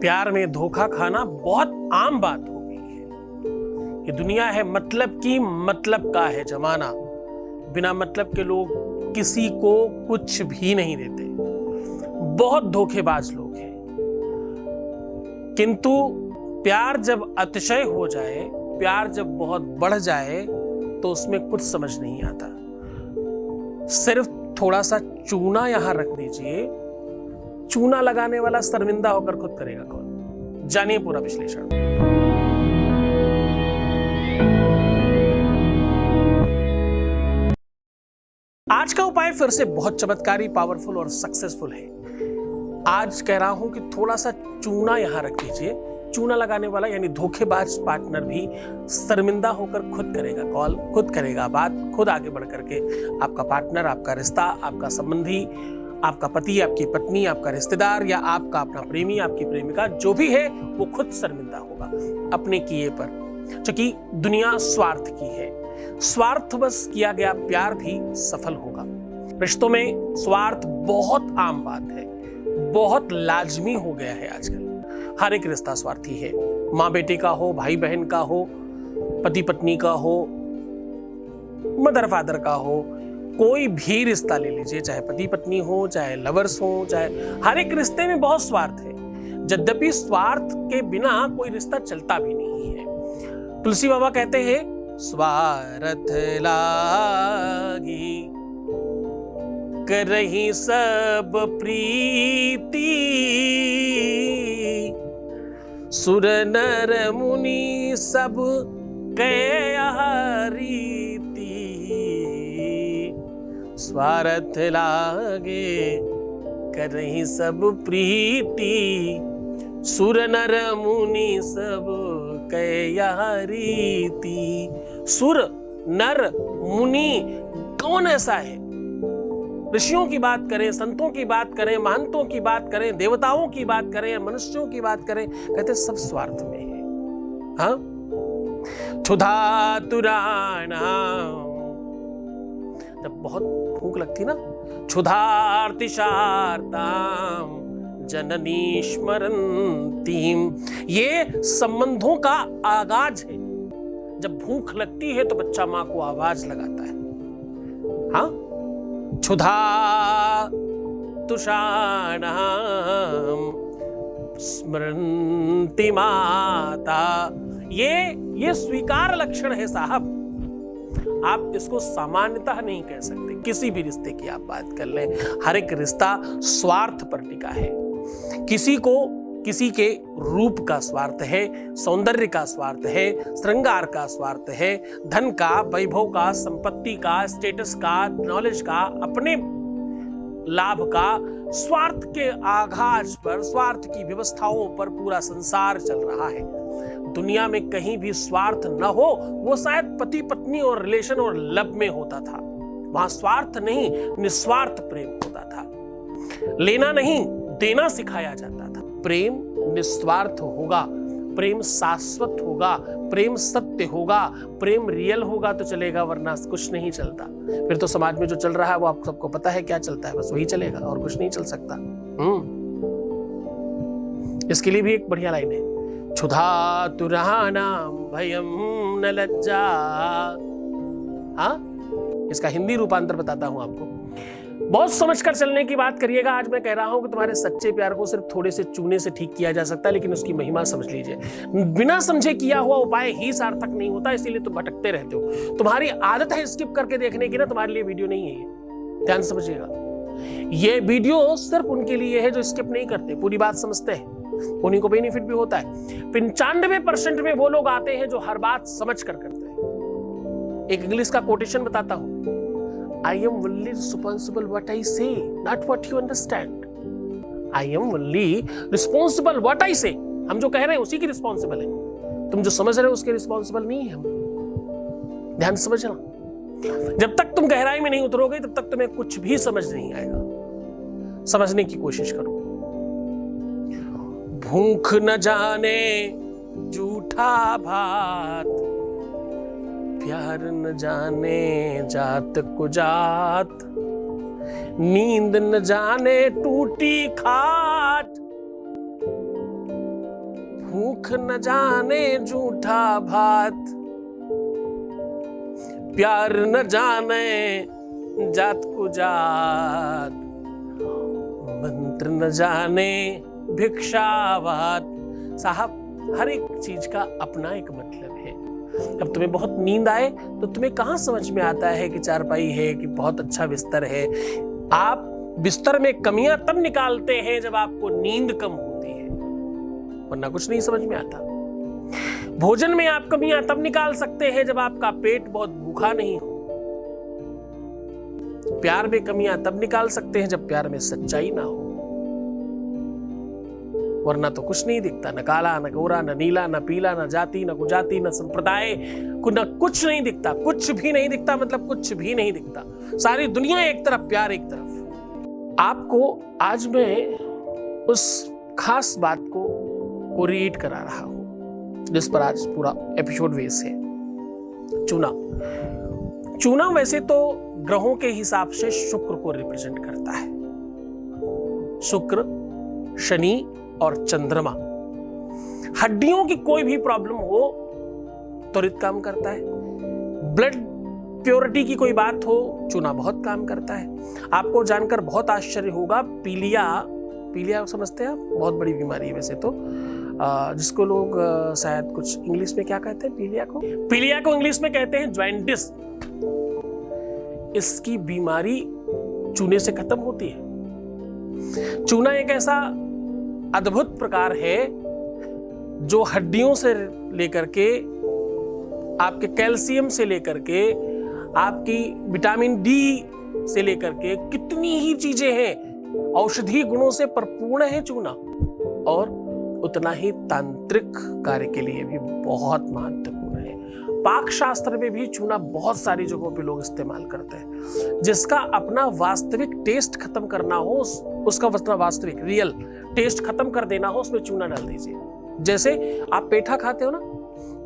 प्यार में धोखा खाना बहुत आम बात हो गई है। ये दुनिया है मतलब की, मतलब का है जमाना। बिना मतलब के लोग किसी को कुछ भी नहीं देते। बहुत धोखेबाज लोग हैं। किंतु प्यार जब अतिशय हो जाए, प्यार जब बहुत बढ़ जाए, तो उसमें कुछ समझ नहीं आता। सिर्फ थोड़ा सा चूना यहां रख दीजिए, चूना लगाने वाला शर्मिंदा होकर खुद करेगा कौन। जानिए पूरा विश्लेषण। आज का उपाय फिर से बहुत चमत्कारी, पावरफुल और सक्सेसफुल है। आज कह रहा हूं कि थोड़ा सा चूना यहां रख दीजिए। चूना लगाने वाला यानी धोखेबाज पार्टनर भी शर्मिंदा होकर खुद करेगा कॉल, खुद करेगा बात, खुद आगे बढ़ करके आपका पार्टनर, आपका रिश्ता, आपका संबंधी, आपका पति, आपकी पत्नी, आपका रिश्तेदार या आपका अपना प्रेमी, आपकी प्रेमिका, जो भी है वो खुद शर्मिंदा होगा अपने किए पर। क्योंकि दुनिया स्वार्थ की है। स्वार्थवश किया गया प्यार भी सफल होगा। रिश्तों में स्वार्थ बहुत आम बात है, बहुत लाजमी हो गया है आजकल। हर एक रिश्ता स्वार्थी है। माँ बेटे का हो, भाई बहन का हो, पति पत्नी का हो, मदर फादर का हो, कोई भी रिश्ता ले लीजिए, चाहे पति पत्नी हो, चाहे लवर्स हो, चाहे हर एक रिश्ते में बहुत स्वार्थ है। यद्यपि स्वार्थ के बिना कोई रिश्ता चलता भी नहीं है। तुलसी बाबा कहते हैं, स्वार्थ लागी करही सब प्रीति, सुर नर मुनि सब कह रीति, स्वार्थ लागे करही सब प्रीति, सुर नर मुनि सब कह रीति। सुर नर मुनि कौन ऐसा है? ऋषियों की बात करें, संतों की बात करें, महंतों की बात करें, देवताओं की बात करें, मनुष्यों की बात करें, कहते सब स्वार्थ में है। हाँ, क्षुधा तुराना, जब बहुत भूख लगती ना, क्षुधार्तिशार्ताम जननी स्मरन्तीम, ये संबंधों का आगाज है। जब भूख लगती है तो बच्चा मां को आवाज लगाता है। हाँ, क्षुधा तुषाणाम स्मरन्ति माता, ये स्वीकार लक्षण है साहब। आप इसको सामान्यतः नहीं कह सकते। किसी भी रिश्ते की आप बात कर लें, हर एक रिश्ता स्वार्थ पर टिका है। किसी को किसी के रूप का स्वार्थ है, सौंदर्य का स्वार्थ है, श्रृंगार का स्वार्थ है, धन का, वैभव का, संपत्ति का, स्टेटस का, नॉलेज का, अपने लाभ का, स्वार्थ के आगाज पर, स्वार्थ की व्यवस्थाओं पर पूरा संसार चल रहा है। दुनिया में कहीं भी स्वार्थ न हो, वो शायद पति पत्नी और रिलेशन और लव में होता था। वहां स्वार्थ नहीं, निस्वार्थ प्रेम होता था। लेना नहीं, देना सिखाया जाता था। प्रेम निस्वार्थ होगा, प्रेम शाश्वत होगा, प्रेम सत्य होगा, प्रेम रियल होगा तो चलेगा, वरना कुछ नहीं चलता। फिर तो समाज में जो चल रहा है वो आप सबको पता है क्या चलता है, बस वही चलेगा और कुछ नहीं चल सकता। इसके लिए भी एक बढ़िया लाइन है, क्षुधा तुरहानाम भयम न लज्जा। हाँ, इसका हिंदी रूपांतर बताता हूं आपको। बहुत समझकर चलने की बात करिएगा। आज मैं कह रहा हूं कि तुम्हारे सच्चे प्यार को सिर्फ थोड़े से चूने से ठीक किया जा सकता है, लेकिन उसकी महिमा समझ लीजिए। बिना समझे किया हुआ उपाय ही सार्थक नहीं होता, इसीलिए तुम भटकते रहते हो। तुम्हारी आदत है स्किप करके देखने की ना, तुम्हारे लिए वीडियो नहीं है ये, ध्यान समझिएगा। ये वीडियो सिर्फ उनके लिए है जो स्किप नहीं करते, पूरी बात समझते हैं, उन्हीं को बेनिफिट भी होता है। 95% में वो लोग आते हैं जो हर बात समझ कर करते हैं। एक इंग्लिश का कोटेशन बताता हूं, I am only responsible what I say, not what you understand. I am only responsible what I say. हम जो कह रहे हैं उसी की रिस्पॉन्सिबल है, तुम जो समझ रहे हो उसके रिस्पॉन्सिबल नहीं है हम। ध्यान समझना, जब तक तुम गहराई में नहीं उतरोगे तब तक तुम्हें कुछ भी समझ नहीं आएगा। समझने की कोशिश करो। भूख न जाने जूठा भात, प्यार न जाने जात कुजात, नींद न जाने टूटी खाट, भूख न जाने जूठा भात, प्यार न जाने जात को जात, मंत्र न जाने भिक्षावात। साहब, हर एक चीज का अपना एक मतलब है। अब तुम्हें बहुत नींद आए तो तुम्हें कहां समझ में आता है कि चारपाई है कि बहुत अच्छा बिस्तर है। आप बिस्तर में कमियां तब निकालते हैं जब आपको नींद कम होती है, वरना कुछ नहीं समझ में आता। भोजन में आप कमियां तब निकाल सकते हैं जब आपका पेट बहुत भूखा नहीं हो। प्यार में कमियां तब निकाल सकते हैं जब प्यार में सच्चाई ना हो, वरना तो कुछ नहीं दिखता। न काला, न गोरा, न नीला, न पीला, न जाति, न कुजाति, न संप्रदाय, न कुछ नहीं दिखता। कुछ भी नहीं दिखता मतलब कुछ भी नहीं दिखता। सारी दुनिया एक तरफ, प्यार एक तरफ। आपको आज मैं उस खास बात को रिलेट करा रहा हूं जिस पर आज पूरा एपिसोड बेस है। चूना। चूना वैसे तो ग्रहों के हिसाब से शुक्र को रिप्रेजेंट करता है। शुक्र, शनि और चंद्रमा। हड्डियों की कोई भी प्रॉब्लम हो त्वरित काम करता है। ब्लड प्योरिटी की कोई बात हो, चूना बहुत काम करता है। आपको जानकर बहुत आश्चर्य होगा, पीलिया समझते हैं आप? बहुत बड़ी बीमारी है वैसे तो, जिसको लोग शायद कुछ इंग्लिश में क्या कहते हैं, पीलिया को इंग्लिश में कहते हैं जॉइंटिस। इसकी बीमारी चूने से खत्म होती है। चूना एक ऐसा अद्भुत प्रकार है जो हड्डियों से लेकर के, आपके कैल्शियम से लेकर के, आपकी विटामिन डी से लेकर के कितनी ही चीजें हैं, औषधीय गुणों से परिपूर्ण है चूना। और उतना ही तांत्रिक कार्य के लिए भी बहुत महत्वपूर्ण है। पाक शास्त्र में भी चूना बहुत सारी जगहों पे लोग इस्तेमाल करते हैं। जिसका अपना वास्तविक टेस्ट खत्म करना हो, उसका अपना वास्तविक रियल टेस्ट खत्म कर देना हो, उसमें चूना डाल दीजिए। जैसे आप पेठा खाते हो ना,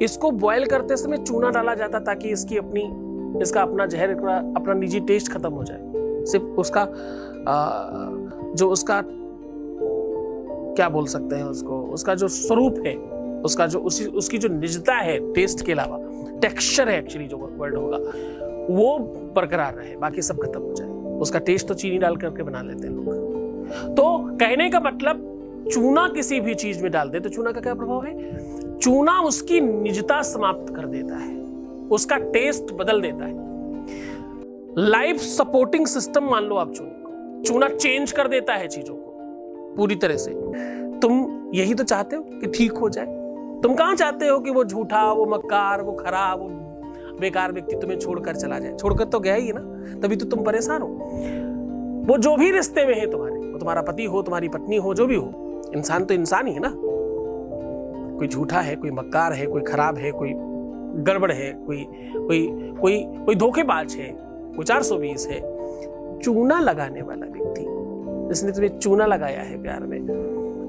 इसको बॉयल करते समय चूना डाला जाता ताकि इसका अपना जहर, अपना निजी टेस्ट खत्म हो जाए। सिर्फ उसका जो उसका क्या बोल सकते हैं उसका जो स्वरूप है, उसका जो उसकी जो निजता है, टेस्ट के अलावा टेक्सचर है एक्चुअली जो वर्ड होगा, वो बरकरार रहे, बाकी सब खत्म हो जाए। उसका टेस्ट तो चीनी डाल करके बना लेते हैं लोग। तो कहने का मतलब, चूना किसी भी चीज में डाल दे तो चूना का क्या प्रभाव है? चूना उसकी निजता समाप्त कर देता है, उसका टेस्ट बदल देता है। लाइफ सपोर्टिंग सिस्टम मान लो आप चूने को, चूना चेंज कर देता है चीजों को पूरी तरह से। तुम यही तो चाहते हो कि ठीक हो जाए। तुम कहां चाहते हो कि वो झूठा, वो मक्कार, वो खराब, वो बेकार व्यक्ति तुम्हें छोड़कर चला जाए? छोड़कर तो गया ही ना, तभी तो तुम परेशान हो। वो जो भी रिश्ते में है तुम्हारे, वो तुम्हारा पति हो, तुम्हारी पत्नी हो, जो भी हो, इंसान तो इंसान ही है ना। कोई झूठा है, कोई मक्कार है, कोई खराब है, कोई गड़बड़ है, कोई धोखेबाज है, कोई 420 है। चूना लगाने वाला व्यक्ति, जिसने तुम्हें चूना लगाया है प्यार में,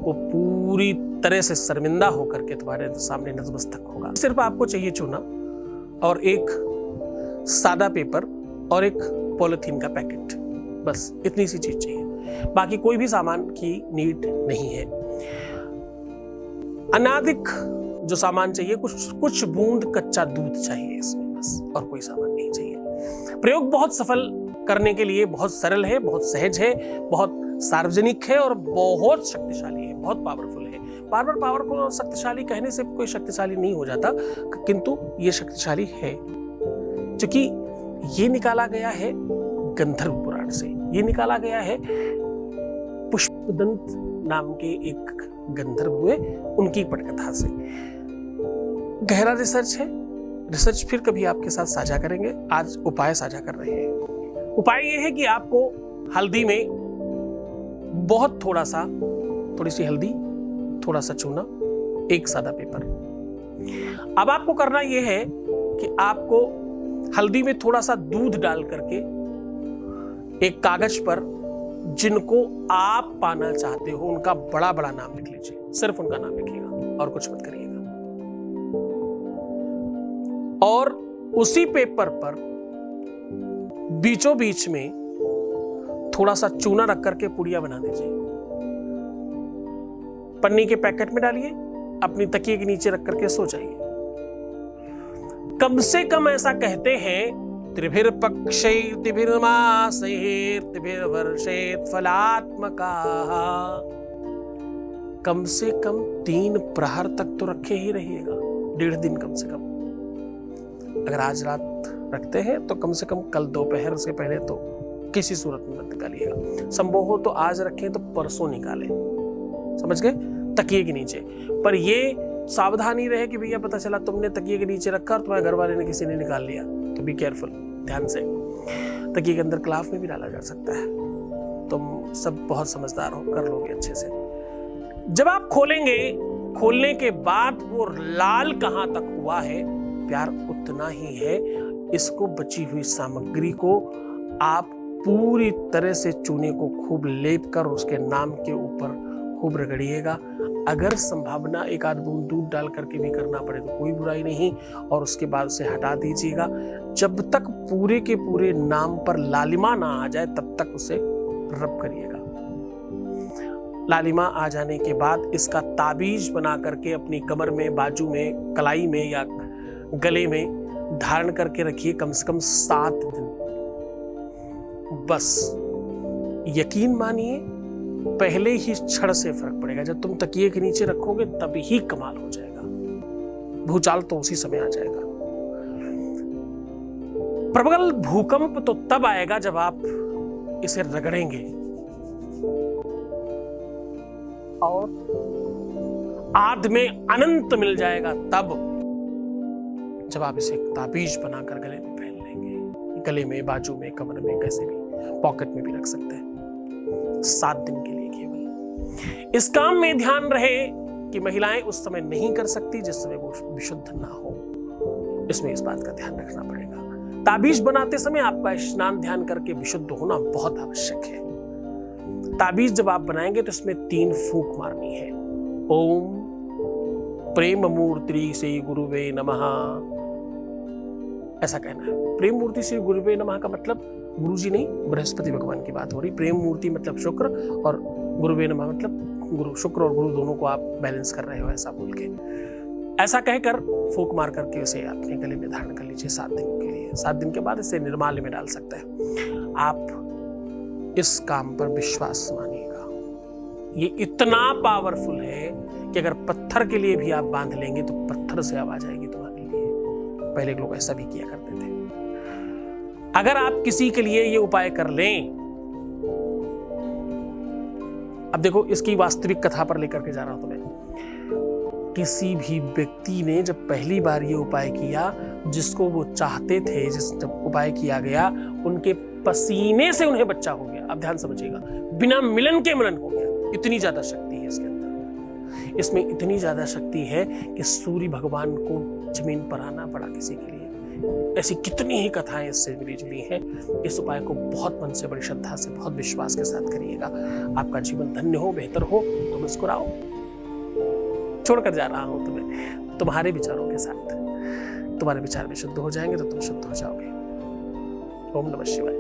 वो पूरी तरह से शर्मिंदा होकर के तुम्हारे सामने नतमस्तक होगा। सिर्फ आपको चाहिए चूना और एक सादा पेपर और एक पॉलिथीन का पैकेट, बस इतनी सी चीज चाहिए। बाकी कोई भी सामान की नीड नहीं है। अनाधिक जो सामान चाहिए, कुछ बूंद कच्चा दूध चाहिए इसमें, बस, और कोई सामान नहीं चाहिए। प्रयोग बहुत सफल करने के लिए बहुत सरल है, बहुत सहज है, बहुत सार्वजनिक है और बहुत शक्तिशाली है, बहुत पावरफुल है। बार बार पावरफुल और शक्तिशाली कहने से कोई शक्तिशाली नहीं हो जाता, किंतु ये शक्तिशाली है क्योंकि ये निकाला गया है गंधर्व पुराण से। ये निकाला गया है पुष्पदंत नाम के एक गंधर्व हुए, उनकी पटकथा से। गहरा रिसर्च है, रिसर्च फिर कभी आपके साथ साझा करेंगे। आज उपाय साझा कर रहे हैं। उपाय यह है कि आपको हल्दी में बहुत थोड़ी सी हल्दी, थोड़ा सा चूना, एक सादा पेपर। अब आपको करना यह है कि आपको हल्दी में थोड़ा सा दूध डाल करके एक कागज पर जिनको आप पाना चाहते हो उनका बड़ा बड़ा नाम लिख लीजिए। सिर्फ उनका नाम लिखिएगा और कुछ मत करिएगा। और उसी पेपर पर बीचों बीच में थोड़ा सा चूना रख करके पुड़िया बना दीजिए। पन्नी के पैकेट में डालिए, अपनी तकिए के नीचे रख करके सो जाइए। कम से कम ऐसा कहते हैं, त्रिभिर पक्षैर्त्रिभिर्मासैर्त्रिभिर्वर्षैर् फलात्मकाः, कम से कम 3 प्रहर तक तो रखे ही रहिएगा, 1.5 दिन कम से कम। अगर आज रात रखते हैं तो कम से कम कल दोपहर से पहले तो किसी सूरत में मत निकालिएगा। संभव हो तो आज रखें तो परसों निकालें, समझ गए, तकिए के नीचे। पर ये सावधानी रहे कि भैया पता चला तुमने तकिए के नीचे रखा और तुम्हारे घर वाले ने किसी ने निकाल लिया, तो बी केयरफुल, ध्यान से। तकिए के अंदर कलाफ में भी डाला जा सकता है। तुम सब बहुत समझदार हो, कर लोगे अच्छे से। जब आप खोलेंगे, खोलने के बाद वो लाल कहां तक हुआ है, प्यार उतना ही है। इसको बची हुई सामग्री को आप पूरी तरह से चूने को खूब लेप कर उसके नाम के ऊपर खूब रगड़िएगा। अगर संभावना 1 आध बूंद दूध डाल करके भी करना पड़े तो कोई बुराई नहीं, और उसके बाद उसे हटा दीजिएगा। जब तक पूरे के पूरे नाम पर लालिमा ना आ जाए तब तक उसे रब करिएगा। लालिमा आ जाने के बाद इसका ताबीज बना करके अपनी कमर में, बाजू में, कलाई में या गले में धारण करके रखिए कम से कम 7 दिन। बस यकीन मानिए पहले ही क्षण से फर्क पड़ेगा। जब तुम तकिए के नीचे रखोगे तभी ही कमाल हो जाएगा, भूचाल तो उसी समय आ जाएगा। प्रबल भूकंप तो तब आएगा जब आप इसे रगड़ेंगे, और आद में अनंत मिल जाएगा तब जब आप इसे ताबीज बनाकर गले में पहन लेंगे। गले में, बाजू में, कमर में, कैसे भी, पॉकेट में भी रख सकते हैं। 7 दिन के लिए केवल। इस काम में ध्यान रहे कि महिलाएं उस समय नहीं कर सकती जिस समय वो विशुद्ध ना हो। इसमें इस बात का ध्यान रखना पड़ेगा। ताबीज बनाते समय आपका स्नान ध्यान करके विशुद्ध होना बहुत आवश्यक है। ताबीज जब आप बनाएंगे तो इसमें 3 फूंक मारनी है। ओम प्रेम मूर्ति से गुरुवे नमः, ऐसा कहना है। प्रेम मूर्ति से गुरुवे नमः का मतलब गुरुजी नहीं, बृहस्पति भगवान की बात हो रही। प्रेम मूर्ति मतलब शुक्र, और गुरुवे नमः मतलब गुरु, शुक्र और गुरु दोनों को आप बैलेंस कर रहे हो, ऐसा बोल के, ऐसा कहकर फूंक मार करके उसे अपने गले में धारण कर लीजिए 7 दिन के लिए। 7 दिन के बाद इसे निर्माल्य में डाल सकते हैं। आप इस काम पर विश्वास मानिएगा, ये इतना पावरफुल है कि अगर पत्थर के लिए भी आप बांध लेंगे तो पत्थर से आवाज आएगी तुम्हारे लिए। पहले लोग ऐसा भी किया करते थे। अगर आप किसी के लिए ये उपाय कर लें, अब देखो इसकी वास्तविक कथा पर लेकर के जा रहा हूं तुम्हें। किसी भी व्यक्ति ने जब पहली बार ये उपाय किया, जिसको वो चाहते थे, जब उपाय किया गया, उनके पसीने से उन्हें बच्चा हो गया। अब ध्यान समझिएगा, बिना मिलन के मिलन हो गया। इतनी ज्यादा शक्ति है इसके अंदर। इसमें इतनी ज्यादा शक्ति है कि सूर्य भगवान को जमीन पर आना पड़ा किसी के लिए। ऐसी कितनी ही कथाएं इससे मिली जुली हैं। इस उपाय को बहुत मन से, बड़ी श्रद्धा से, बहुत विश्वास के साथ करिएगा। आपका जीवन धन्य हो, बेहतर हो। तुम मुस्कुराओ। छोड़कर जा रहा हूं तुम्हें तुम्हारे विचारों के साथ। तुम्हारे विचार भी शुद्ध हो जाएंगे तो तुम शुद्ध हो जाओगे। ओम नमः शिवाय।